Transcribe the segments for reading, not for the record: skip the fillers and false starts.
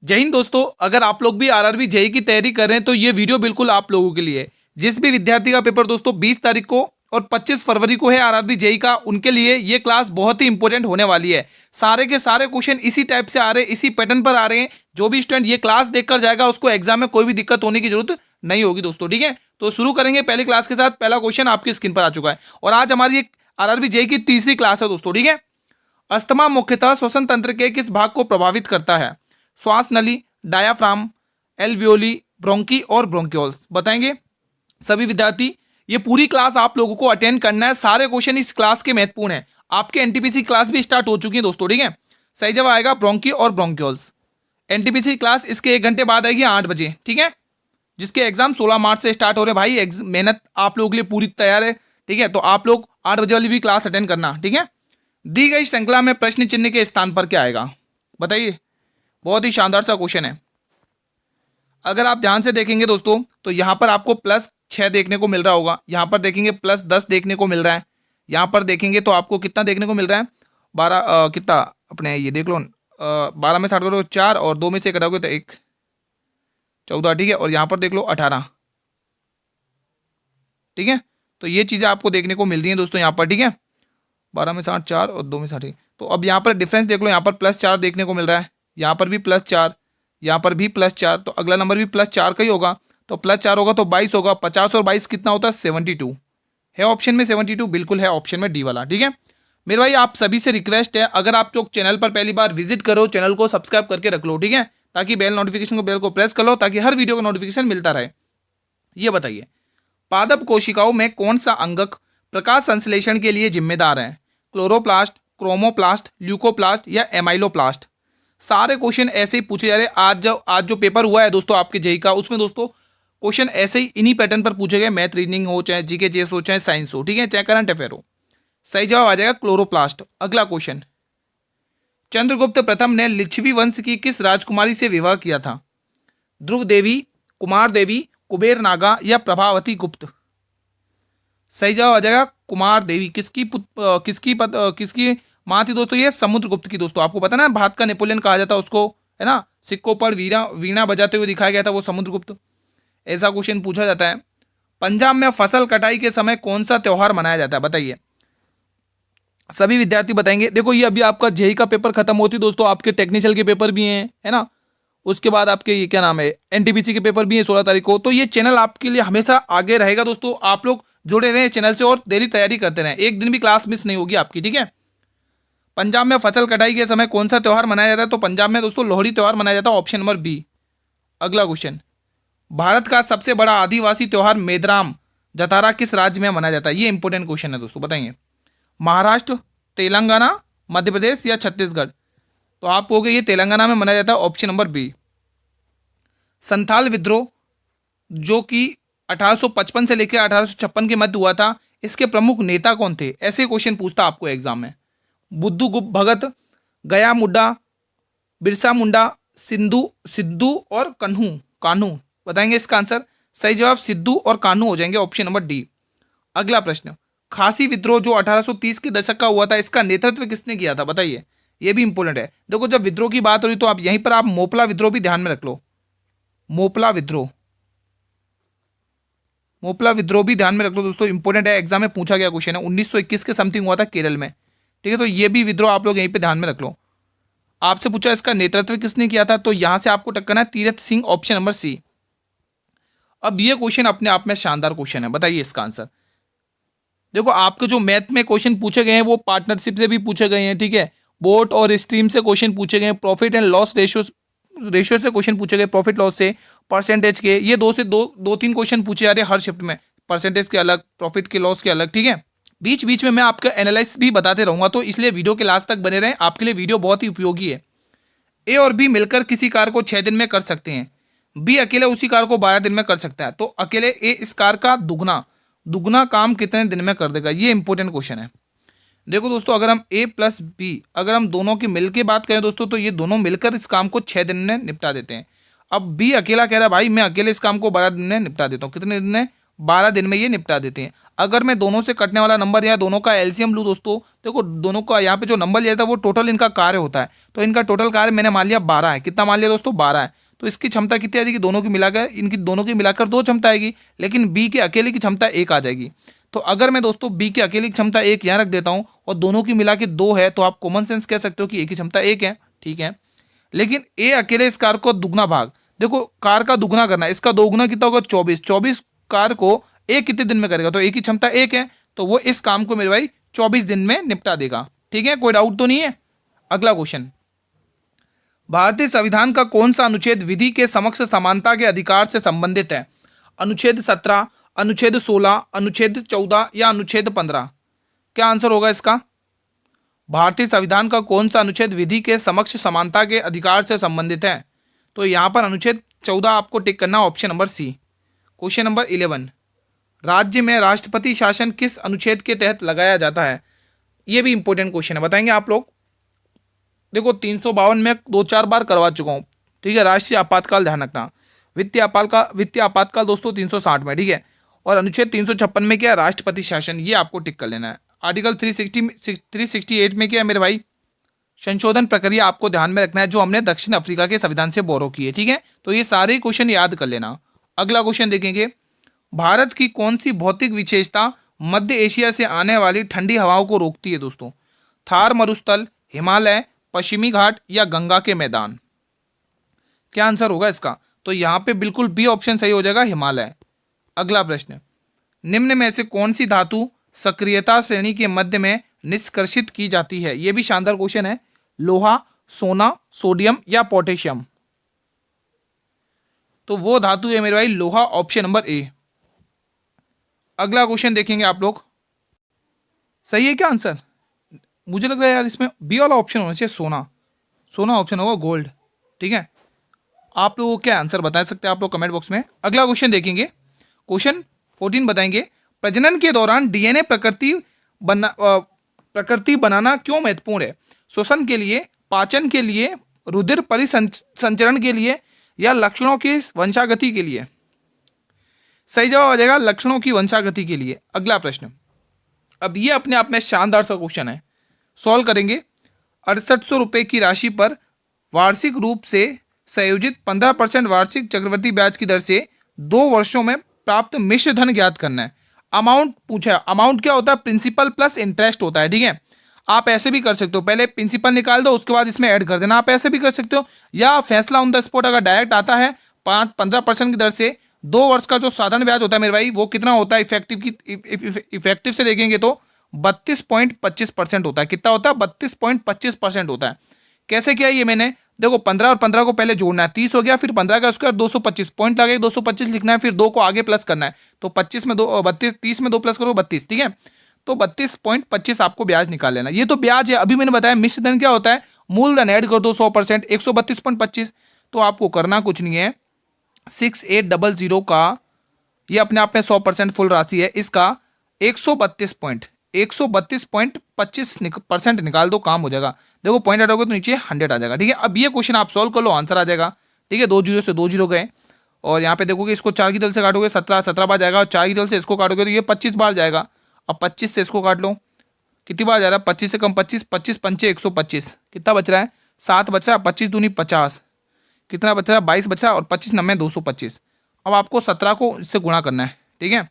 जय हिंद दोस्तों। अगर आप लोग भी आरआरबी जेई की तैयारी कर रहे हैं तो ये वीडियो बिल्कुल आप लोगों के लिए है। जिस भी विद्यार्थी का पेपर दोस्तों 20 तारीख को और 25 फरवरी को है आरआरबी जेई का, उनके लिए ये क्लास बहुत ही इंपॉर्टेंट होने वाली है। सारे के सारे क्वेश्चन इसी टाइप से आ रहे हैं, इसी पैटर्न पर आ रहे हैं। जो भी स्टूडेंट ये क्लास देखकर जाएगा उसको एग्जाम में कोई भी दिक्कत होने की जरूरत नहीं होगी दोस्तों। ठीक है, तो शुरू करेंगे पहली क्लास के साथ। पहला क्वेश्चन आपकी स्क्रीन पर आ चुका है और आज हमारी आरआरबी जेई की तीसरी क्लास है दोस्तों। ठीक है, अस्थमा मुख्यतः श्वसन तंत्र के किस भाग को प्रभावित करता है? श्वास नली, डायाफ्राम, एल्वियोली, ब्रोंकी और ब्रोंक्योल्स। बताएंगे सभी विद्यार्थी। ये पूरी क्लास आप लोगों को अटेंड करना है। सारे क्वेश्चन इस क्लास के महत्वपूर्ण है। आपके एनटीपीसी क्लास भी स्टार्ट हो चुकी है दोस्तों। ठीक है, सही जवाब आएगा ब्रोंकी और ब्रोंक्योल्स। एनटीपीसी क्लास इसके 1 घंटे बाद आएगी 8 बजे। ठीक है, जिसके एग्जाम 16 मार्च से स्टार्ट हो रहे हैं। भाई मेहनत आप लोगों के लिए पूरी तैयार है। ठीक है, तो आप लोग 8 बजे वाली भी क्लास अटेंड करना। ठीक है, दी गई श्रृंखला में प्रश्न चिन्ह के स्थान पर क्या आएगा? बताइए, बहुत ही शानदार सा क्वेश्चन है। अगर आप ध्यान से देखेंगे दोस्तों तो यहां पर आपको +6 देखने को मिल रहा होगा। यहां पर देखेंगे +10 देखने को मिल रहा है। यहां पर देखेंगे तो आपको कितना देखने को मिल रहा है? 12 कितना अपने ये देख लो, 12 में 60 करोगे 4 और 2 में से घटाओगे तो 1, 14। ठीक है, और यहां पर देख लो 18। ठीक है, तो ये चीजें आपको देखने को मिल रही है दोस्तों यहाँ पर। ठीक है, 12 में 60 4 और 2 में 60। तो अब यहाँ पर डिफरेंस देख लो, यहाँ पर +4 देखने को मिल रहा है, यहाँ पर भी +4, यहाँ पर भी +4। तो अगला नंबर भी +4 का ही होगा। तो +4 होगा तो 22 होगा। 50 और 22 कितना होता है? 72 है ऑप्शन में। 72 बिल्कुल है ऑप्शन में डी वाला। ठीक है मेरे भाई, आप सभी से रिक्वेस्ट है, अगर आप लोग चैनल पर पहली बार विजिट करो, चैनल को सब्सक्राइब करके रख लो। ठीक है, ताकि बेल नोटिफिकेशन को बेल को प्रेस कर लो, ताकि हर वीडियो का नोटिफिकेशन मिलता रहे। ये बताइए, पादप कोशिकाओं में कौन सा अंगक प्रकाश संश्लेषण के लिए जिम्मेदार है? क्लोरोप्लास्ट, क्रोमोप्लास्ट, ल्यूकोप्लास्ट या एमाइलोप्लास्ट? सारे क्वेश्चन ऐसे ही पूछे जा रहे हैं। आज जो पेपर हुआ है दोस्तों आपके जेई का, उसमें दोस्तों क्वेश्चन ऐसे ही इन्हीं पैटर्न पर पूछे गए। मैथ रीजनिंग हो, चाहे जीके जेएस हो, चाहे साइंस हो, ठीक है, चाहे करंट अफेयर हो। सही जवाब आ जाएगा क्लोरोप्लास्ट। अगला क्वेश्चन, चंद्रगुप्त प्रथम ने लिच्छवी वंश की किस राजकुमारी से विवाह किया था? ध्रुव देवी, कुमार देवी, कुबेर नागा या प्रभावती गुप्त? सही जवाब आ जाएगा कुमार देवी। किसकी माँ थी दोस्तों? ये समुद्रगुप्त की। दोस्तों आपको पता ना, भारत का नेपोलियन कहा जाता है उसको, है ना। सिक्कों पर वीणा वीणा बजाते हुए दिखाया गया था वो समुद्रगुप्त। ऐसा क्वेश्चन पूछा जाता है। पंजाब में फसल कटाई के समय कौन सा त्योहार मनाया जाता है? बताइए, सभी विद्यार्थी बताएंगे। देखो, ये अभी आपका जेई का पेपर खत्म होती दोस्तों, आपके टेक्निकल के पेपर भी हैं, है ना। उसके बाद आपके ये क्या नाम है, एनटीपीसी के पेपर भी हैं 16 तारीख को। तो ये चैनल आपके लिए हमेशा आगे रहेगा दोस्तों। आप लोग जुड़े रहें चैनल से और डेली तैयारी करते रहें, एक दिन भी क्लास मिस नहीं होगी आपकी। ठीक है, पंजाब में फसल कटाई के समय कौन सा त्यौहार मनाया जाता है? तो पंजाब में दोस्तों लोहड़ी त्यौहार मनाया जाता है, ऑप्शन नंबर बी। अगला क्वेश्चन, भारत का सबसे बड़ा आदिवासी त्यौहार मेदराम जतारा किस राज्य में मनाया जाता है? ये इंपॉर्टेंट क्वेश्चन है दोस्तों, बताएंगे। महाराष्ट्र, तेलंगाना, मध्य प्रदेश या छत्तीसगढ़? तो आप कहोगे ये तेलंगाना में मनाया जाता है, ऑप्शन नंबर बी। संथाल विद्रोह जो कि 1855 से लेकर 1856 के मध्य हुआ था, इसके प्रमुख नेता कौन थे? ऐसे क्वेश्चन पूछता आपको एग्जाम में। बुद्धू गुप्त भगत, गया मुड्डा, बिरसा मुंडा, सिद्धू और कान्हू? बताएंगे इसका आंसर। सही जवाब सिद्धू और कान्हू हो जाएंगे, ऑप्शन नंबर डी। अगला प्रश्न, खासी विद्रोह जो 1830 के दशक का हुआ था, इसका नेतृत्व किसने किया था? बताइए, यह भी इंपॉर्टेंट है। देखो, जब विद्रोह की बात हो रही तो आप यहीं पर आप मोपला विद्रोह भी ध्यान में रख लो। मोपला विद्रोह भी ध्यान में रख लो दोस्तों, इंपॉर्टेंट है, एग्जाम में पूछा गया क्वेश्चन है। 1921 के समथिंग हुआ था केरल में। ठीक है, तो ये भी विद्रोह आप लोग यहीं पे ध्यान में रख लो। आपसे पूछा इसका नेतृत्व किसने किया था, तो यहां से आपको टक्कर है Tirath Singh, option number C. अब ये क्वेश्चन अपने आप में शानदार क्वेश्चन है, बताइए इसका आंसर। देखो, आपके जो मैथ में क्वेश्चन पूछे गए हैं वो पार्टनरशिप से भी पूछे गए हैं। ठीक है, बोट और स्ट्रीम से क्वेश्चन पूछे गए, प्रॉफिट एंड लॉस रेशियो से क्वेश्चन पूछे गए, प्रॉफिट लॉस से, परसेंटेज के। ये दो तीन क्वेश्चन पूछे जा रहे हैं हर शिफ्ट में, परसेंटेज के अलग, प्रॉफिट के, लॉस के अलग। ठीक है, बीच बीच में मैं आपका एनालिसिस भी बताते रहूंगा, तो इसलिए वीडियो के लास्ट तक बने रहें। आपके लिए वीडियो बहुत ही उपयोगी है। ए और बी मिलकर किसी कार को 6 दिन में कर सकते हैं, बी अकेले उसी कार को 12 दिन में कर सकता है, तो अकेले ए इस कार का दुगना काम कितने दिन में कर देगा? ये इंपॉर्टेंट क्वेश्चन है। देखो दोस्तों, अगर हम ए प्लस बी, अगर हम दोनों की मिलकर बात करें दोस्तों, तो ये दोनों मिलकर इस काम को 6 दिन में निपटा देते हैं। अब बी अकेला कह रहा है भाई मैं अकेले इस काम को 12 दिन में निपटा देता हूँ। कितने दिन में? 12 दिन में ये निपटा देते हैं। अगर मैं दोनों से कटने वाला नंबर या दोनों का एलसीएम लूँ दोस्तों, देखो दोनों का यहाँ पे जो नंबर लिया था वो टोटल इनका कार्य होता है, तो इनका टोटल कार्य मैंने मान लिया 12 है। कितना मान लिया दोस्तों? 12 है। तो इसकी क्षमता कितनी आ जाएगी? दोनों की मिलाकर, इनकी दोनों की मिलाकर 2 क्षमता आएगी, लेकिन बी के अकेले की क्षमता 1 आ जाएगी। तो अगर मैं दोस्तों बी की अकेली क्षमता 1 यहाँ रख देता हूँ और दोनों की मिला के 2 है, तो आप कॉमन सेंस कह सकते हो कि ए की क्षमता 1 है, ठीक है। लेकिन ए अकेले इस कार को दुगना भाग, देखो कार का दुगना करना, इसका दोगुना कितना होगा? 24। 24 कार को ए कितने दिन में करेगा? तो ए की क्षमता 1 है, तो वो इस काम को मेरे भाई 24 दिन में निपटा देगा, ठीक है। कोई डाउट तो नहीं है? अगला क्वेश्चन, भारतीय संविधान का कौन सा अनुच्छेद विधि के समक्ष समानता के अधिकार से संबंधित है? अनुच्छेद 17, अनुच्छेद 16, अनुच्छेद 14 या अनुच्छेद 15? क्या आंसर होगा इसका? भारतीय संविधान का कौन सा अनुच्छेद विधि के समक्ष समानता के अधिकार से संबंधित है? तो यहां पर अनुच्छेद 14 आपको टिक करना, option number C. Question number 11, राज्य में राष्ट्रपति शासन किस अनुच्छेद के तहत लगाया जाता है? यह भी इंपॉर्टेंट क्वेश्चन है, बताएंगे आप लोग। देखो 352 में 2-4 बार करवा चुका हूं, ठीक है। राष्ट्रीय आपातकाल ध्यान रखना। वित्तीय आपातकाल दोस्तों 360 में, ठीक है। और अनुच्छेद 356 में क्या है? राष्ट्रपति शासन, ये आपको टिक कर लेना है। आर्टिकल 368 में क्या है मेरे भाई? संशोधन प्रक्रिया आपको ध्यान में रखना है, जो हमने दक्षिण अफ्रीका के संविधान से बोरो की है, ठीक है। तो ये सारे क्वेश्चन याद कर लेना। अगला क्वेश्चन देखेंगे, भारत की कौन सी भौतिक विशेषता मध्य एशिया से आने वाली ठंडी हवाओं को रोकती है दोस्तों? थार मरुस्थल, हिमालय, पश्चिमी घाट या गंगा के मैदान? क्या आंसर होगा इसका? तो यहां पे बिल्कुल बी ऑप्शन सही हो जाएगा, हिमालय। अगला प्रश्न, निम्न में से कौन सी धातु सक्रियता श्रेणी के मध्य में निष्कर्षित की जाती है? यह भी शानदार क्वेश्चन है। लोहा, सोना, सोडियम या पोटेशियम? तो वो धातु है मेरे भाई लोहा, ऑप्शन नंबर ए। अगला क्वेश्चन देखेंगे आप लोग, सही है क्या आंसर? मुझे लग रहा है यार इसमें बी वाला ऑप्शन होना चाहिए, सोना। सोना ऑप्शन होगा, गोल्ड, ठीक है। आप लोग क्या आंसर बता सकते हैं आप लोग कमेंट बॉक्स में। अगला क्वेश्चन देखेंगे, क्वेश्चन 14 बताएंगे, प्रजनन के दौरान डीएनए प्रकृति बनाना क्यों महत्वपूर्ण है? श्वसन के लिए, पाचन के लिए, रुधिर परिसंचरण के लिए या लक्षणों की वंशागति के लिए? सही जवाब आ जाएगा लक्षणों की वंशागति के लिए। अगला प्रश्न, अब ये अपने आप में शानदार सा क्वेश्चन है, सॉल्व करेंगे। 6800 रुपये की राशि पर वार्षिक रूप से संयोजित 15% वार्षिक चक्रवृद्धि ब्याज की दर से 2 वर्षों में प्राप्त मिश्र धन ज्ञात करना है। अमाउंट पूछा है, अमाउंट क्या होता है? प्रिंसिपल प्लस इंटरेस्ट होता है, ठीक है। आप ऐसे भी कर सकते हो, पहले प्रिंसिपल निकाल दो, उसके बाद इसमें ऐड कर देना, आप ऐसे भी कर सकते हो। या फैसला ऑन द स्पॉट अगर डायरेक्ट आता है 15% की दर से 2 वर्ष का जो साधारण ब्याज होता है मेरे भाई, वो कितना होता है? इफेक्टिव से देखेंगे तो 32.25% होता है। कितना होता है? 32.25% होता है। कैसे किया ये मैंने? देखो 15 और 15 को पहले जोड़ना है, 30 हो गया, फिर 15 का स्क्वायर 225 पॉइंट लगे, 225 लिखना है, फिर 2 को आगे प्लस करना है, तो 25 में 2 32, 30 में 2 प्लस करो 32, ठीक है। तो 32.25 आपको ब्याज निकाल लेना। ये तो ब्याज है। अभी मैंने बताया मिश्र धन क्या होता है? मूलधन ऐड कर दो 100%, 132.25। तो आपको करना कुछ नहीं है, 6800 का ये अपने आप में 100% फुल राशि है, इसका 132.25% निकाल दो, काम हो जाएगा। देखो पॉइंट हटाओगे तो नीचे 100 आ जाएगा, ठीक है। अब ये क्वेश्चन आप सॉल्व कर लो, आंसर आ जाएगा, ठीक है। 2 जीरो से 2 जीरो गए, और यहाँ पे देखोगे इसको 4 की दल से काटोगे 17 बार जाएगा, और 4 की दल से इसको काटोगे तो ये 25 बार जाएगा। अब 25 से इसको काट लो, कितनी बार जा रहा है? 25 से कम 25, 25 पंचे 125, कितना बच रहा है? 7 बच रहा है, 25 दूनी 50, कितना बच रहा है? 22 बच रहा है, और 25 नम्बे 225। अब आपको 17 को इससे गुणा करना है, ठीक है।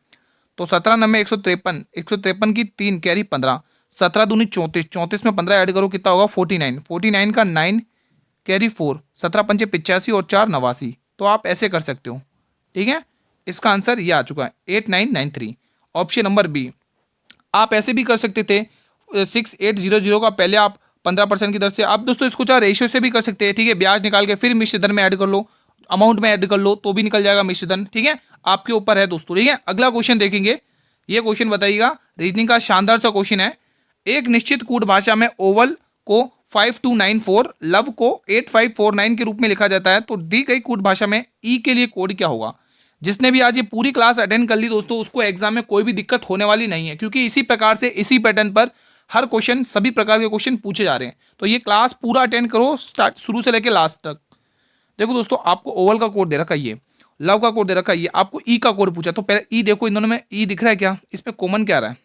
तो 17 नम्बे 153, 153 की 3 कैरी 15, 17 दूनी 34, 34 में 15 ऐड करो, कितना होगा? 49, 49 का 9 कैरी 4, 17 पंचे 85 और 4 89। तो आप ऐसे कर सकते हो, ठीक है। इसका आंसर ये आ चुका है 8993, ऑप्शन नंबर बी। आप ऐसे भी कर सकते थे 6800 का पहले आप 15% की दर से, आप दोस्तों इसको चाहे रेशियो से भी कर सकते हैं, ठीक है। ब्याज निकाल के फिर मिश्र धन में ऐड कर लो, अमाउंट में ऐड कर लो, तो भी निकल जाएगा मिश्र धन, ठीक है। आपके ऊपर है दोस्तों, ठीक है। अगला क्वेश्चन देखेंगे, ये क्वेश्चन बताइएगा, रीजनिंग का शानदार सा क्वेश्चन है। एक निश्चित कूट भाषा में ओवल को 5294, लव को 8549 के रूप में लिखा जाता है, तो दी गई कूट भाषा में ई के लिए कोड क्या होगा? जिसने भी आज ये पूरी क्लास अटेंड कर ली दोस्तों, उसको एग्जाम में कोई भी दिक्कत होने वाली नहीं है, क्योंकि इसी प्रकार से इसी पैटर्न पर हर क्वेश्चन, सभी प्रकार के क्वेश्चन पूछे जा रहे हैं। तो ये क्लास पूरा अटेंड करो, स्टार्ट शुरू से लेकर लास्ट तक। देखो दोस्तों, आपको ओवल का कोड दे रखा है ये, लव का कोड दे रखा है, ये आपको ई का कोड पूछा, तो पहले ई देखो इन दोनों में ई दिख रहा है क्या, इसमें कॉमन क्या रहा है,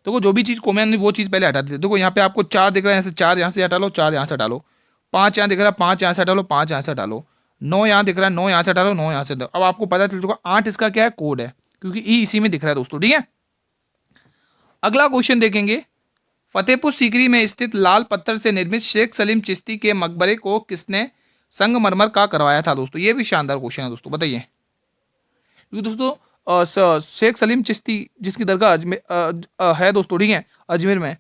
देखो जो भी चीज़ कॉमन है वो चीज़ पहले हटा देते। देखो यहाँ पे आपको 4 दिख रहा है, यहाँ से 4 यहाँ से हटा लो, 4 यहाँ से हटा लो, 5 यहाँ दिख रहा है, 5 यहाँ से हटा लो, 5 यहाँ से हटा लो, 9 यहाँ दिख रहा है, 9 यहाँ से हटा लो, 9 यहाँ से। अब आपको पता चल चुका 8 इसका क्या है, कोड है, क्योंकि ई इसी में दिख रहा है दोस्तों, ठीक है। अगला क्वेश्चन देखेंगे, फतेहपुर सीकरी में स्थित लाल पत्थर से निर्मित शेख सलीम चिश्ती के मकबरे को किसने संगमरमर का करवाया था दोस्तों, ये भी शानदार क्वेश्चन है दोस्तों, बताइए। क्योंकि दोस्तों शेख सलीम चिश्ती जिसकी दरगाह है दोस्तों, ठीक है, अजमेर में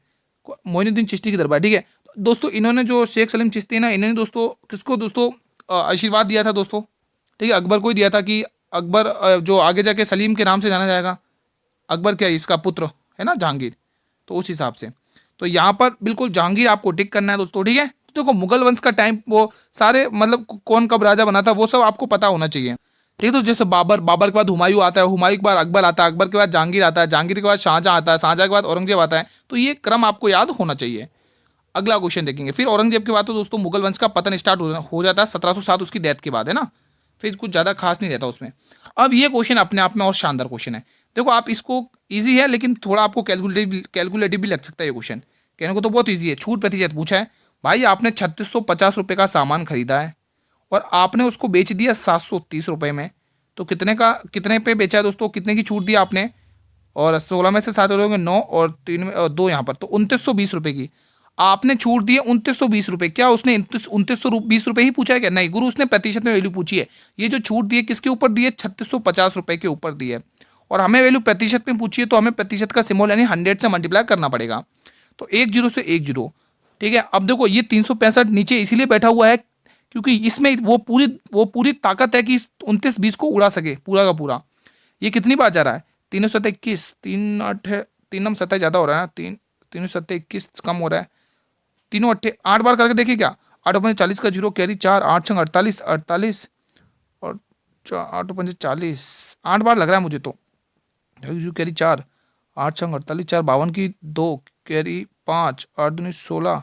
मोइनुद्दीन चिश्ती की दरबार, ठीक है। तो दोस्तों इन्होंने जो शेख सलीम चिश्ती ना, इन्होंने दोस्तों किसको दोस्तों आशीर्वाद दिया था दोस्तों, ठीक है, अकबर को ही दिया था कि अकबर जो आगे जाके सलीम के नाम से जाना जाएगा, अकबर क्या इसका पुत्र है ना जहांगीर, तो उस हिसाब से तो यहाँ पर बिल्कुल जहांगीर आपको टिक करना है दोस्तों, ठीक है। तो देखो मुगल वंश का टाइम वो सारे मतलब कौन कब राजा बना था वो सब आपको पता होना चाहिए, ठीक है। तो जैसे बाबर, बाबर के बाद हुमायूं आता है, हुमायूं के बाद अकबर आता है, अकबर के बाद जहांगीर आता है, जहांगीर के बाद शाहजहां आता है, शाहजहां के बाद औरंगजेब आता है, तो ये क्रम आपको याद होना चाहिए। अगला क्वेश्चन देखेंगे, फिर औरंगजेब के बाद तो दोस्तों मुगल वंश का पतन स्टार्ट हो जाता है 1707 उसकी डेथ के बाद, है ना, फिर कुछ ज़्यादा खास नहीं रहता उसमें। अब ये क्वेश्चन अपने आप में और शानदार क्वेश्चन है, देखो आप इसको ईजी है लेकिन थोड़ा आपको कैलकुलेटिव भी लग सकता है ये क्वेश्चन, कहने को तो बहुत ईजी है। छूट प्रतिशत पूछा है भाई, आपने 3650 रुपये का सामान खरीदा है और आपने उसको बेच दिया 730 रुपये में, तो कितने पे बेचा है दोस्तों, कितने की छूट दी आपने, और 16 में से 7 लोगे 9 और 3 में 2 यहाँ पर, तो 2920 रुपये की आपने छूट दी है। 2920 रुपये, क्या उसने 2920 रुपये ही पूछा है क्या, नहीं गुरु, उसने प्रतिशत में वैल्यू पूछी है। ये जो छूट दी है किसके ऊपर दी है, 3650 रुपये के ऊपर दी है, और हमें वैल्यू प्रतिशत में पूछी है, तो हमें प्रतिशत का सिंबल यानी 100 से मल्टीप्लाई करना पड़ेगा, तो 10 से 10, ठीक है। अब देखो ये 365 नीचे इसीलिए बैठा हुआ है क्योंकि इसमें वो पूरी ताकत है कि 2920 को उड़ा सके पूरा का पूरा। ये कितनी बार जा रहा है, 321, 3 8 ज़्यादा हो रहा है ना, 3 3 7 21 कम हो रहा है, 8 बार करके देखिए क्या, 8 5 40 का 0 कैरी 4, 8 6 48 48 और 8 5 40, 8 बार लग रहा है मुझे तो, कैरी 4, 8 6 48, 4 52 की 2 कैरी 5, 8 दूनी 16,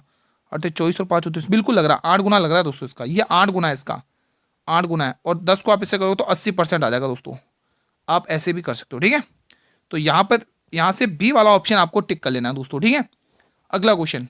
8 24 और 5 29, बिल्कुल लग रहा है 8 गुना लग रहा है दोस्तों इसका, ये 8 गुना है इसका, 8 गुना है, और 10 को आप इससे करोगे तो 80% आ जाएगा दोस्तों, आप ऐसे भी कर सकते हो, ठीक है। तो यहाँ से बी वाला ऑप्शन आपको टिक कर लेना है दोस्तों, ठीक है। अगला क्वेश्चन,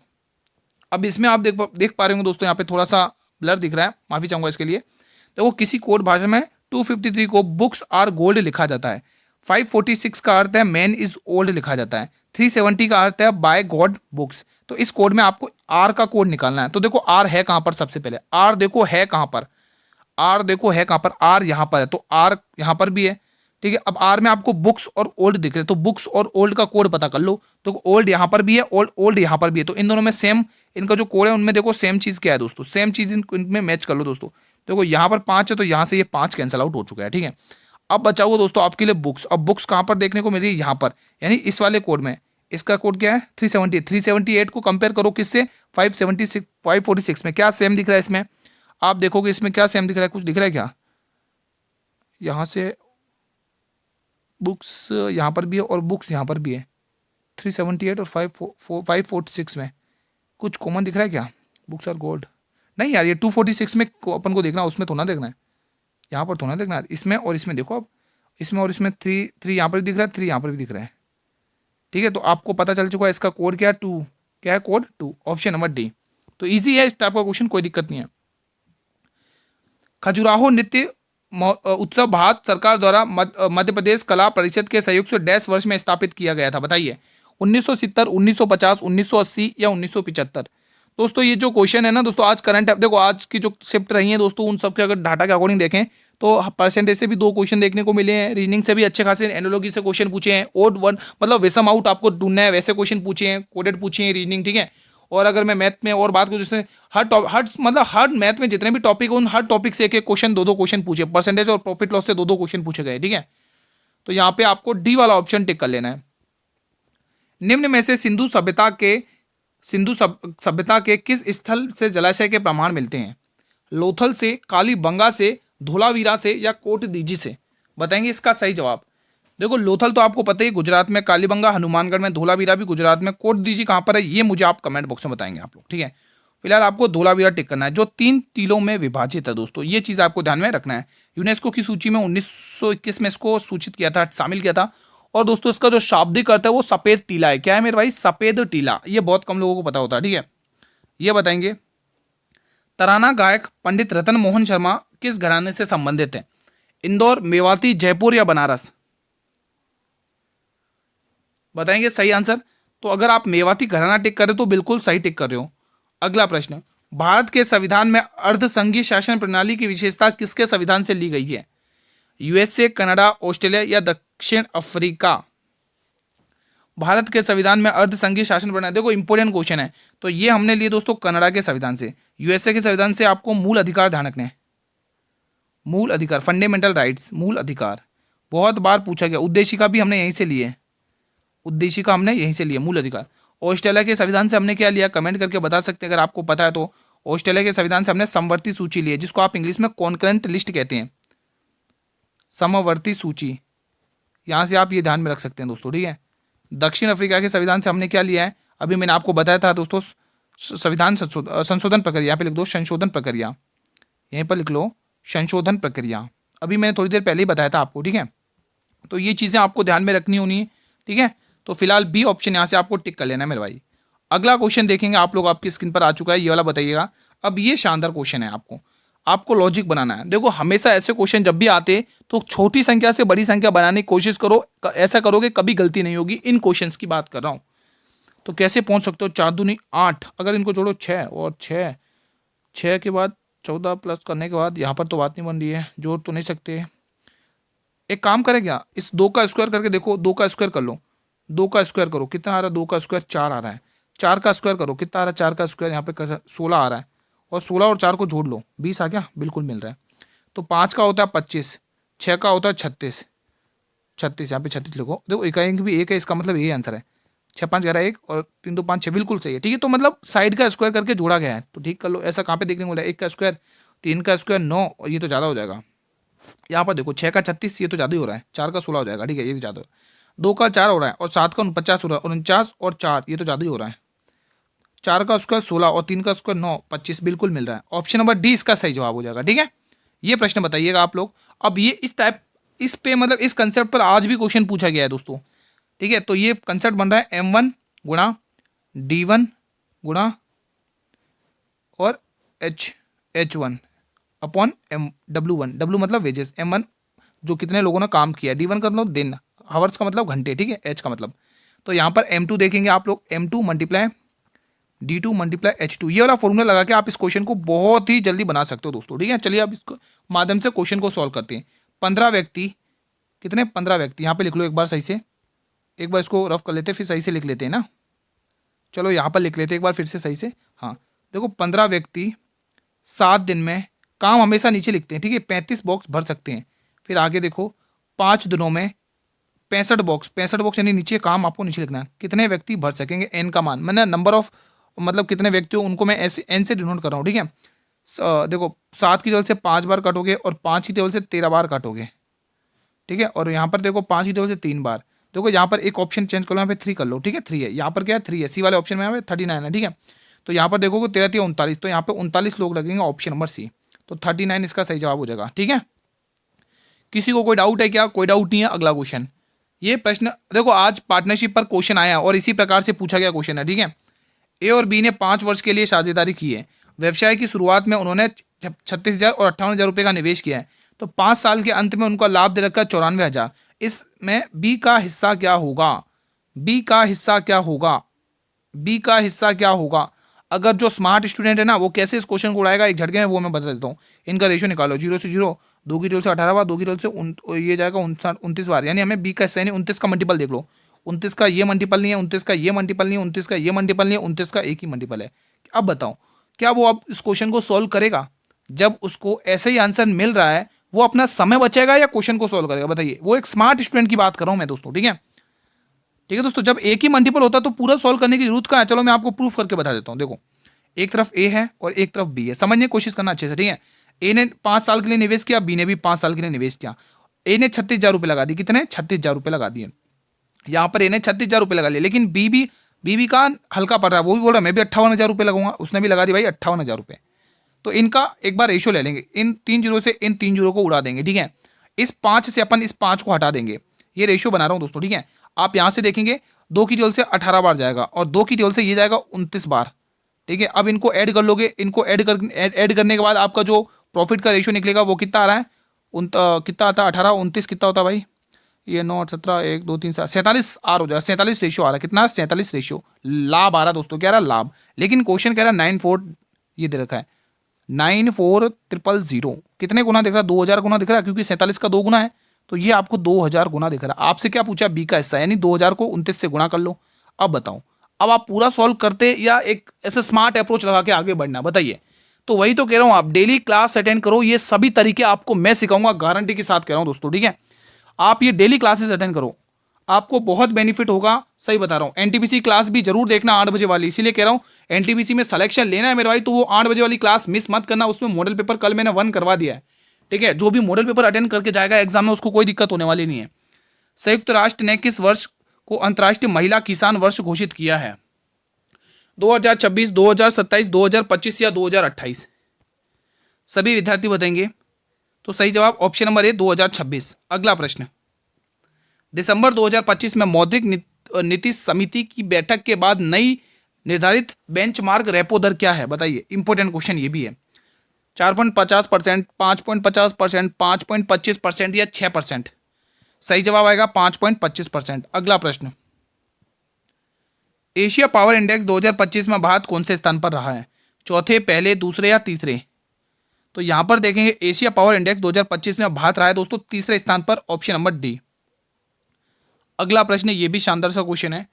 अब इसमें आप देख पा रहे होंगे दोस्तों, यहाँ पे थोड़ा सा ब्लर दिख रहा है, माफ़ी चाहूँगा इसके लिए। देखो किसी कोड भाषा में 253 को बुक्स आर गोल्ड लिखा जाता है, 546 का अर्थ है मैन इज ओल्ड लिखा जाता है, 370 का अर्थ है बाय गॉड बुक्स। तो इस कोड में आपको आर का कोड निकालना है। तो देखो आर है कहाँ पर, सबसे पहले आर देखो है कहाँ पर, आर देखो है कहाँ पर, आर यहाँ पर है, तो आर यहाँ पर भी है, ठीक है। अब आर में आपको बुक्स और ओल्ड दिख रहे हैं, तो बुक्स और ओल्ड का कोड पता कर लो। तो ओल्ड यहाँ पर भी है, ओल्ड यहाँ पर भी है, तो इन दोनों में सेम इनका जो कोड है उनमें देखो सेम चीज़ क्या है दोस्तों, सेम चीज़ इनमें मैच कर लो दोस्तों। देखो यहाँ पर 5 है तो यहाँ से ये 5 कैंसिल आउट हो चुका है, ठीक है। अब बचा हुआ दोस्तों आपके लिए बुक्स। अब बुक्स कहाँ पर देखने को मिल रही है, यहाँ पर, यानी इस वाले कोड में। इसका कोड क्या है 378 को कंपेयर करो किससे 546 में, क्या सेम दिख रहा है इसमें, आप देखोगे इसमें क्या सेम दिख रहा है, कुछ दिख रहा है क्या, यहाँ से बुक्स यहाँ पर भी है और बुक्स यहाँ पर भी है, 378 और 546 में कुछ कॉमन दिख रहा है क्या, बुक्स आर गोल्ड, नहीं यार ये 246 में अपन को देखना, उसमें थोड़ा देखना है, यहाँ पर थोड़ा देखना है, इसमें और इसमें देखो, अब इसमें और इसमें 3 यहाँ पर भी दिख रहा है, 3 यहाँ पर भी दिख रहा है, ठीक है। तो आपको पता चल चुका है इसका कोड क्या है, 2, क्या है कोड 2, ऑप्शन नंबर डी। तो ईजी है इस टाइप का क्वेश्चन, कोई दिक्कत नहीं है। खजुराहो नृत्य उत्सव भारत सरकार द्वारा मध्य प्रदेश कला परिषद के सहयोग से डैश वर्ष में स्थापित किया गया था, बताइए 1970, 1950, 1980 या 1975। दोस्तों ये जो क्वेश्चन है ना दोस्तों, आज करंट है, देखो आज की जो शिफ्ट रही है दोस्तों उन सब के अगर डाटा के अकॉर्डिंग देखें तो परसेंटेज से भी 2 क्वेश्चन देखने को मिले हैं, रीजनिंग से भी अच्छे खासे, एनोलॉजी से क्वेश्चन पूछे हैं, ओड वन मतलब विसम आउट आपको ढूंढना है वैसे क्वेश्चन पूछे हैं, कोडेड पूछे हैं रीजनिंग, ठीक है। और अगर मैं मैथ में और बात करूँ जैसे हर मैथ में जितने भी टॉपिक उन हर टॉपिक से एक क्वेश्चन 2 क्वेश्चन पूछे, परसेंटेज और प्रॉफिट लॉस से 2 क्वेश्चन पूछे गए, ठीक है। तो यहाँ पे आपको डी वाला ऑप्शन टिक कर लेना है। निम्न में से सिंधु सभ्यता के किस स्थल से जलाशय के प्रमाण मिलते हैं, लोथल से, कालीबंगा से, धोलावीरा से या कोटदीजी से, बताएंगे इसका सही जवाब। देखो लोथल तो आपको पता ही गुजरात में, कालीबंगा हनुमानगढ़ में, धोलावीरा भी गुजरात में, कोटदीजी कहाँ पर है ये मुझे आप कमेंट बॉक्स में बताएंगे आप लोग, ठीक है। फिलहाल आपको धोलावीरा टिक करना है जो 3 टीलों में विभाजित है दोस्तों, ये चीज़ आपको ध्यान में रखना है। यूनेस्को की सूची में 1921 में इसको सूचित किया था, शामिल किया था। और दोस्तों इसका जो शाब्दिक अर्थ है वो सफेद टीला है। क्या है मेरे भाई? सफेद टीला। ये बहुत कम लोगों को पता होता है, ठीक है। ये बताएंगे तराना गायक पंडित रतन मोहन शर्मा किस घराने से संबंधित है? इंदौर, मेवाती, जयपुर या बनारस? बताएंगे सही आंसर। तो अगर आप मेवाती घराना टिक कर रहे हो तो बिल्कुल सही टिक कर रहे हो। अगला प्रश्न, भारत के संविधान में अर्धसंघीय शासन प्रणाली की विशेषता किसके संविधान से ली गई है? यूएसए, कनाडा, ऑस्ट्रेलिया या दक्षिण अफ्रीका? भारत के संविधान में अर्धसंघीय शासन प्रणाली, देखो इंपॉर्टेंट क्वेश्चन है। तो ये हमने लिए दोस्तों कनाडा के संविधान से। यूएसए के संविधान से आपको मूल अधिकार ध्यान रखने हैं। मूल अधिकार, फंडामेंटल राइट्स, मूल अधिकार बहुत बार पूछा गया। उद्देशिका भी हमने यहीं से लिए, उद्देशिका हमने यहीं से लिए, मूल अधिकार। ऑस्ट्रेलिया के संविधान से हमने क्या लिया? कमेंट करके बता सकते हैं अगर आपको पता है तो। ऑस्ट्रेलिया के संविधान से हमने समवर्ती सूची ली है, जिसको आप इंग्लिश में कॉन्करेंट लिस्ट कहते हैं, समवर्ती सूची। यहां से आप ये ध्यान में रख सकते हैं दोस्तों, ठीक है। दक्षिण अफ्रीका के संविधान से हमने क्या लिया है? अभी मैंने आपको बताया था दोस्तों, संविधान संशोधन प्रक्रिया। यहाँ पे लिख दो संशोधन प्रक्रिया, यहीं पर लिख लो संशोधन प्रक्रिया। अभी मैंने थोड़ी देर पहले ही बताया था आपको, ठीक है। तो ये चीज़ें आपको ध्यान में रखनी होनी है, ठीक है। तो फिलहाल बी ऑप्शन यहाँ से आपको टिक कर लेना है मेरे भाई। अगला क्वेश्चन देखेंगे आप लोग, आपकी स्क्रीन पर आ चुका है, ये वाला बताइएगा। अब ये शानदार क्वेश्चन है, आपको लॉजिक बनाना है। देखो हमेशा ऐसे क्वेश्चन जब भी आते तो छोटी संख्या से बड़ी संख्या बनाने की कोशिश करो, ऐसा करोगे कभी गलती नहीं होगी। इन क्वेश्चंस की बात कर रहा हूँ। तो कैसे पहुंच सकते हो? 4 दूनी 8, अगर इनको जोड़ो 6 और 6 के बाद 14 प्लस करने के बाद यहाँ पर तो बात नहीं बन रही है, जोड़ तो नहीं सकते। एक काम करें क्या, इस 2 का स्क्वायर करके देखो, 2 का स्क्वायर कर लो, 2 का स्क्वायर करो, कितना आ रहा है? 2 का स्क्वायर 4 आ रहा है। 4 का स्क्वायर करो, कितना आ रहा है? 4 का स्क्वायर यहाँ पे 16 आ रहा है। और 16 और 4 को जोड़ लो, 20 आ गया, बिल्कुल मिल रहा है। तो 5 का होता है 25, 6 का होता है 36, 36 यहाँ पे 36 लिखो। देखो इकाई भी 1 है, इसका मतलब यही आंसर है। 6 5 11 1 और 3 2 5 6, बिल्कुल सही है, ठीक है। तो मतलब साइड का स्क्वायर करके जोड़ा गया है, तो ठीक कर लो। ऐसा कहाँ पे देखने को मिला? 1 का स्क्वायर, 3 का स्क्वायर 9, और ये तो ज़्यादा हो जाएगा। यहाँ पर देखो 6 का 36, ये तो ज़्यादा ही हो रहा है। 4 का 16 हो जाएगा, ठीक है, ये भी ज़्यादा। 2 का 4 हो रहा है और 7 का 49 हो रहा है, और 49 और 4, ये तो ज़्यादा ही हो रहा है। 4 का स्क्वायर 16 और 3 का स्क्वायर 9, 25 बिल्कुल मिल रहा है। ऑप्शन नंबर डी इसका सही जवाब हो जाएगा, ठीक है। ये प्रश्न बताइएगा आप लोग। अब ये इस पे मतलब इस कंसेप्ट पर आज भी क्वेश्चन पूछा गया है दोस्तों, ठीक है। तो ये कंसेप्ट बन रहा है M1 गुणा D1 गुणा और H1 अपॉन W1। W मतलब वेजेस, M1 जो कितने लोगों ने काम किया, D1 का मतलब दिन, हावर्स का मतलब घंटे, ठीक है, H का मतलब। तो यहाँ पर M2 देखेंगे आप लोग, M2 multiply D2 multiply H2। ये वाला फॉर्मूला लगा के आप इस क्वेश्चन को बहुत ही जल्दी बना सकते हो दोस्तों, ठीक है। चलिए अब इसको माध्यम से क्वेश्चन को सॉल्व करते हैं। 15 व्यक्ति, कितने? 15 व्यक्ति। यहाँ पे लिख लो एक बार सही से, एक बार इसको रफ कर लेते हैं, फिर सही से लिख लेते हैं ना। चलो यहाँ पर लिख लेते हैं एक बार फिर से सही से। हाँ देखो 15 व्यक्ति 7 दिन में, काम हमेशा नीचे लिखते हैं, ठीक है, 35 बॉक्स भर सकते हैं। फिर आगे देखो 5 दिनों में 65 बॉक्स, 65 बॉक्स यानी नीचे काम आपको नीचे लिखना है। कितने व्यक्ति भर सकेंगे? एन का मान, मैंने नंबर ऑफ मतलब कितने व्यक्ति हो उनको मैं ऐसे एन से डिनोट कर रहा हूँ, ठीक है। देखो 7 की टेबल से 5 बार काटोगे और 5 की टेबल से 13 बार काटोगे, ठीक है। और यहाँ पर देखो 5 की टेबल से 3 बार। देखो यहाँ पर एक ऑप्शन चेंज कर लो, यहाँ पे 3 कर लो, ठीक है। 3 है, यहाँ पर क्या है? 3 है। सी वाले ऑप्शन में यहाँ पे 39 है, ठीक है। तो यहाँ पर देखोगे 13 3 39, तो यहाँ पे 39 लोग लगेंगे, ऑप्शन नंबर सी। तो 39 इसका सही जवाब हो जाएगा, ठीक है। किसी को कोई डाउट है क्या? कोई डाउट नहीं है। अगला क्वेश्चन, ये प्रश्न देखो आज पार्टनरशिप पर क्वेश्चन आया और इसी प्रकार से पूछा गया क्वेश्चन है, ठीक है। ए और बी ने 5 वर्ष के लिए साझेदारी की है। व्यवसाय की शुरुआत में उन्होंने 36,000 और 58,000 रुपये का निवेश किया है। तो 5 साल के अंत में उनका लाभ दे रखा 94,000। इसमें बी का हिस्सा क्या होगा? बी का हिस्सा क्या होगा? बी का हिस्सा क्या होगा? अगर जो स्मार्ट स्टूडेंट है ना वो कैसे इस क्वेश्चन को उड़ाएगा एक झटके में, वो मैं बता देता हूँ। इनका रेशियो निकालो, 0 से 0, 2 की टेबल से 18 बार, 2 की टेबल से ये जाएगा 29 बार। यानी हमें बी का हिस्सा यानी 29 का मल्टीपल देख लो। 29 का ये मल्टीपल नहीं है, 29 का ये मल्टीपल नहीं है, 29 का ये मल्टीपल नहीं है, 29 का एक ही मल्टीपल है। अब बताओ क्या वो अब इस क्वेश्चन को सॉल्व करेगा? जब उसको ऐसे ही आंसर मिल रहा है वो अपना समय बचेगा या क्वेश्चन को सॉल्व करेगा? बताइए। वो एक स्मार्ट स्टूडेंट की बात कर रहा हूं मैं दोस्तों, ठीक है। ठीक है दोस्तों, जब एक ही मल्टीपल होता तो पूरा सॉल्व करने की जरूरत का है। चलो मैं आपको प्रूफ करके बता देता हूँ। देखो एक तरफ ए है और एक तरफ बी है, समझने की कोशिश करना अच्छे से, ठीक है। ए ने 5 साल के लिए निवेश किया, बी ने भी 5 साल के लिए निवेश किया। ए ने 36,000 रुपये लगा दिए, कितने? 36,000 रुपये लगा दिए। यहाँ पर ए ने 36,000 रुपये लगा लिए, लेकिन बी भी बीबी का हल्का पड़ रहा है, वो भी बोल रहा है मैं भी 58,000 रुपये लगाऊंगा, उसने भी लगा दी भाई 58,000 रुपये। तो इनका एक बार रेशियो ले लेंगे, इन 3 जीरो से इन 3 जीरो को उड़ा देंगे, ठीक है। इस 5 से अपन इस 5 को हटा देंगे, ये रेशियो बना रहा हूँ दोस्तों, ठीक है। आप यहाँ से देखेंगे 2 की टेबल से 18 बार जाएगा और 2 की टेबल से ये जाएगा 29 बार, ठीक है। अब इनको ऐड कर लोगे, इनको ऐड करने के बाद आपका जो प्रॉफिट का रेशियो निकलेगा वो कितना आ रहा है, कितना आता है 18 29 कितना होता है भाई, ये 9 17 1 2 3 7 47 आर हो जाएगा, 47 रेशियो आ रहा है, कितना 47 रेशियो लाभ आ रहा है दोस्तों, क्या आ रहा है लाभ। लेकिन क्वेश्चन कह रहा है 94 ये दे रखा है 94,000 कितने गुना दिख रहा है, 2000 गुना दिख रहा है, क्योंकि 47 का 2 गुना है, तो ये आपको 2000 गुना दिख रहा है। आपसे क्या पूछा, बी का हिस्सा, यानी 2000 को 29 से गुणा कर लो। अब बताओ, अब आप पूरा सॉल्व करते या एक ऐसे स्मार्ट अप्रोच लगा के आगे बढ़ना, बताइए। तो वही तो कह रहा हूं, आप डेली क्लास अटेंड करो, ये सभी तरीके आपको मैं सिखाऊंगा, गारंटी के साथ कह रहा हूं दोस्तों, ठीक है। आप ये डेली क्लासेस अटेंड करो, आपको बहुत बेनिफिट होगा, सही बता रहा हूं। एनटीपीसी क्लास भी जरूर देखना 8 बजे वाली, इसीलिए कह रहा हूं एनटीपीसी में सिलेक्शन लेना है मेरे भाई, तो वो 8 बजे वाली क्लास मिस मत करना। उसमें मॉडल पेपर कल मैंने 1 करवा दिया है, ठीक है। जो भी मॉडल पेपर अटेंड करके जाएगा एग्जाम में उसको कोई दिक्कत होने वाली नहीं है। संयुक्त राष्ट्र ने किस वर्ष को अंतर्राष्ट्रीय महिला किसान वर्ष घोषित किया है, 2026, 2027, 2025 या 2028? सभी विद्यार्थी बताएंगे। तो सही जवाब ऑप्शन नंबर ए 2026। अगला प्रश्न, दिसंबर 2025 में मौद्रिक नीति समिति की बैठक के बाद नई निर्धारित बेंचमार्क रेपो दर क्या है, बताइए। इंपॉर्टेंट क्वेश्चन ये भी है। 4.50%, 5.50%, 5.25% या 6%? सही जवाब आएगा 5.25%। अगला प्रश्न, एशिया पावर इंडेक्स 2025 में भारत कौन से स्थान पर रहा है, चौथे, पहले, दूसरे या तीसरे? तो यहां पर देखेंगे एशिया पावर इंडेक्स 2025 में भारत रहा है दोस्तों तीसरे स्थान पर, ऑप्शन नंबर डी। अगला प्रश्न, ये भी शानदार सा क्वेश्चन है,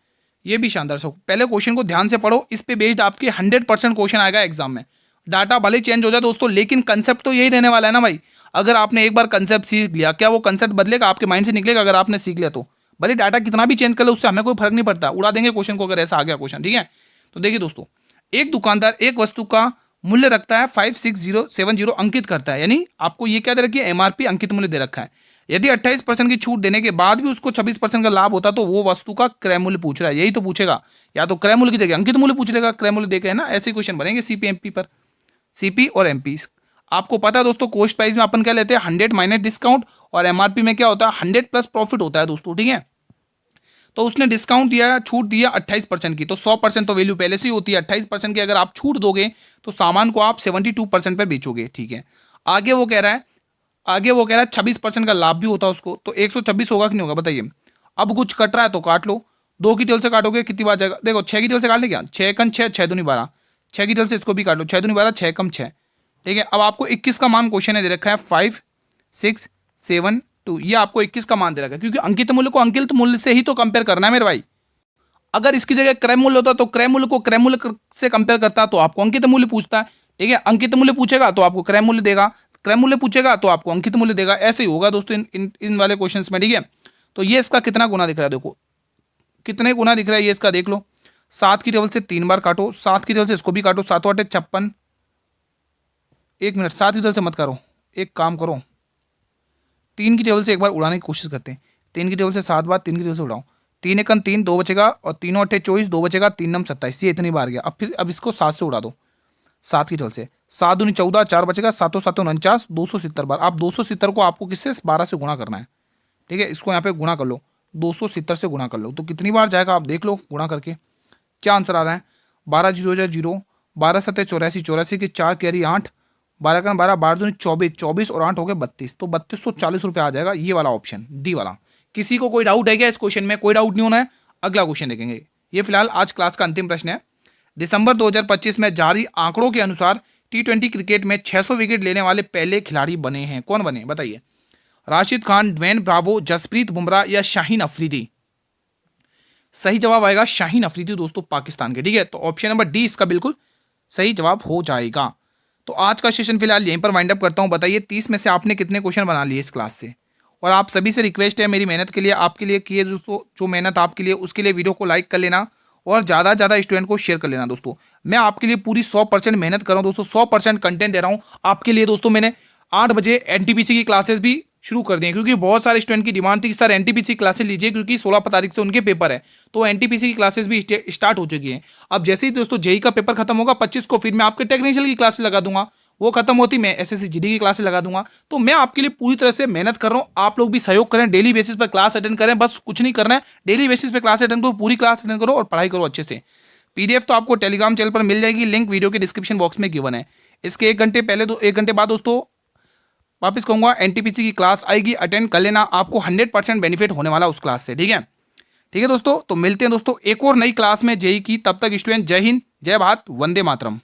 ये भी शानदार सा, पहले क्वेश्चन को ध्यान से पढ़ो, इस पे बेस्ड आपके 100% क्वेश्चन आएगा एग्जाम में। डाटा भले चेंज हो जाए दोस्तों, लेकिन कंसेप्ट तो यही रहने वाला है ना भाई। अगर आपने एक बार कंसेप्ट सीख लिया, क्या वो कंसेप्ट बदलेगा, आपके माइंड से निकलेगा? अगर आपने सीख लिया तो भले डाटा कितना भी चेंज कर ले, उससे हमें कोई फर्क नहीं पड़ता, उड़ा देंगे क्वेश्चन को अगर ऐसा आ गया क्वेश्चन, ठीक है। तो देखिए दोस्तों, एक दुकानदार एक वस्तु का मूल्य रखता है 56070 अंकित करता है, यानी आपको ये क्या दे रखी है, एमआरपी अंकित मूल्य दे रखा है। यदि 28% की छूट देने के बाद भी उसको 26% का लाभ होता तो वो वस्तु का क्रय मूल्य पूछ रहा है, यही तो पूछेगा, या तो क्रय मूल्य की जगह अंकित मूल्य पूछ लेगा, क्रय मूल्य देके, है ना। ऐसे क्वेश्चन बनेंगे सीपी एमपी पर, सीपी और एमपी। आपको पता है दोस्तों, कॉस्ट प्राइस में अपन क्या लेते हैं, 100 माइनस डिस्काउंट, और एमआरपी में क्या होता है, 100 प्लस प्रॉफिट होता है दोस्तों, ठीक है। तो उसने डिस्काउंट दिया, छूट दिया 28% की, तो 100% तो वैल्यू पहले से ही होती है। 28% की अगर आप छूट दोगे तो सामान को आप 72% पर बेचोगे, ठीक है। आगे वो कह रहा है 26% का लाभ भी होता है उसको, तो 126 होगा कि नहीं होगा, बताइए। अब कुछ कट रहा है तो काट लो, 2 की टेबल से काटोगे कितनी बार जाएगा, देखो 6 की टेबल से काट ले क्या, 6 कम 6, 6 दूनी 12, 6 की टेबल से इसको भी काट लो, 6 दूनी 12, 6 कम 6, ठीक है। अब आपको 21 का मान क्वेश्चन है दे रखा है 5 6 7 2, ये आपको 21 का मान दे रखा है, क्योंकि अंकित मूल्य को अंकित मूल्य से ही तो कंपेयर करना है मेरे भाई। अगर इसकी जगह क्रय मूल्य होता तो क्रय मूल्य को क्रय मूल्य से कंपेयर करता तो आपको अंकित मूल्य पूछता है, ठीक है। अंकित मूल्य पूछेगा तो आपको क्रय मूल्य देगा, क्रय मूल्य पूछेगा तो आपको अंकित मूल्य देगा, ऐसे ही होगा दोस्तों इन वाले क्वेश्चंस में, ठीक है। तो ये इसका कितना गुना दिख रहा है, देखो कितने गुना दिख रहा है ये इसका, देख लो। 7 की टेबल से 3 बार काटो, 7 की टेबल से इसको भी काटो, 7 8 56, 1 मिनट, 7 की टेबल से मत करो, एक काम करो, 3 की टेबल से एक बार उड़ाने की कोशिश करते हैं। 3 की टेबल से 7 बार 3 की टेबल से उड़ाओ, 3 एकन 3, 2 बचेगा, और 3 8 24, 2 बचेगा, 3 9 27, ये इतनी बार गया। अब इसको 7 से उड़ा दो, 7 की टेबल से, 7 दूनी 14, 4 बचेगा, 7 7 49, 270 बार। आप 270 को आपको किससे 12 से गुणा करना है, ठीक है। इसको यहाँ पे गुणा कर लो, 270 से गुणा कर लो, तो कितनी बार जाएगा आप देख लो गुणा करके, क्या आंसर आ रहा है, 12 0 0, 12 7 84, 84 की 4 कैरी 8, 12 का 12, 12 दूनी 24, 24 और 8 हो गए 32, तो 3240 रुपये आ जाएगा, ये वाला ऑप्शन डी वाला। किसी को कोई डाउट है क्या इस क्वेश्चन में? कोई डाउट नहीं होना है, अगला क्वेश्चन देखेंगे। ये फिलहाल आज क्लास का अंतिम प्रश्न है। दिसंबर 2025 में जारी आंकड़ों के अनुसार T20 क्रिकेट में 600 विकेट लेने वाले पहले खिलाड़ी बने हैं, कौन बने बताइए? राशिद खान, ड्वेन ब्रावो, जसप्रीत बुमराह या शाहीन अफरीदी? सही जवाब आएगा शाहीन अफरीदी दोस्तों, पाकिस्तान के, ठीक है। तो ऑप्शन नंबर डी इसका बिल्कुल सही जवाब हो जाएगा। तो आज का सेशन फिलहाल यहीं पर वाइंड अप करता हूं। बताइए 30 में से आपने कितने क्वेश्चन बना लिए इस क्लास से? और आप सभी से रिक्वेस्ट है, मेरी मेहनत के लिए, आपके लिए किए जो मेहनत आपके लिए, उसके लिए वीडियो को लाइक कर लेना और ज़्यादा से ज़्यादा स्टूडेंट को शेयर कर लेना दोस्तों। मैं आपके लिए पूरी 100% मेहनत कर रहा हूँ दोस्तों, 100% कंटेंट दे रहा हूँ आपके लिए दोस्तों। मैंने 8 बजे एनटीपीसी की क्लासेस भी शुरू कर दिए, क्योंकि बहुत सारे स्टूडेंट की डिमांड थी कि सर एनटीपीसी क्लासेस लीजिए, क्योंकि 16 तारीख से उनके पेपर है, तो एनटीपीसी की क्लासेस भी स्टार्ट हो चुकी है। अब जैसे ही दोस्तों जेई का पेपर खत्म होगा 25 को, फिर मैं आपके टेक्निशियल की क्लासेस लगा दूंगा, वो खत्म होती मैं एसएससी जीडी की क्लासेस लगा दूंगा। तो मैं आपके लिए पूरी तरह से मेहनत कर रहा हूँ, आप लोग भी सहयोग करें, डेली बेसिस पर क्लास अटेंड करें, बस कुछ नहीं करना है, डेली बेसिस पर क्लास अटेंड करो, पूरी क्लास अटेंड करो और पढ़ाई करो अच्छे से। पीडीएफ तो आपको टेलीग्राम चैनल पर मिल जाएगी, लिंक वीडियो के डिस्क्रिप्शन बॉक्स में गिवन है। इसके 1 घंटे पहले, 1 घंटे बाद दोस्तों वापस कहूंगा एनटीपीसी की क्लास आएगी, अटेंड कर लेना, आपको 100% बेनिफिट होने वाला उस क्लास से, ठीक है। ठीक है दोस्तों, तो मिलते हैं दोस्तों एक और नई क्लास में जेई की, तब तक स्टूडेंट जय हिंद, जय भारत, वंदे मातरम।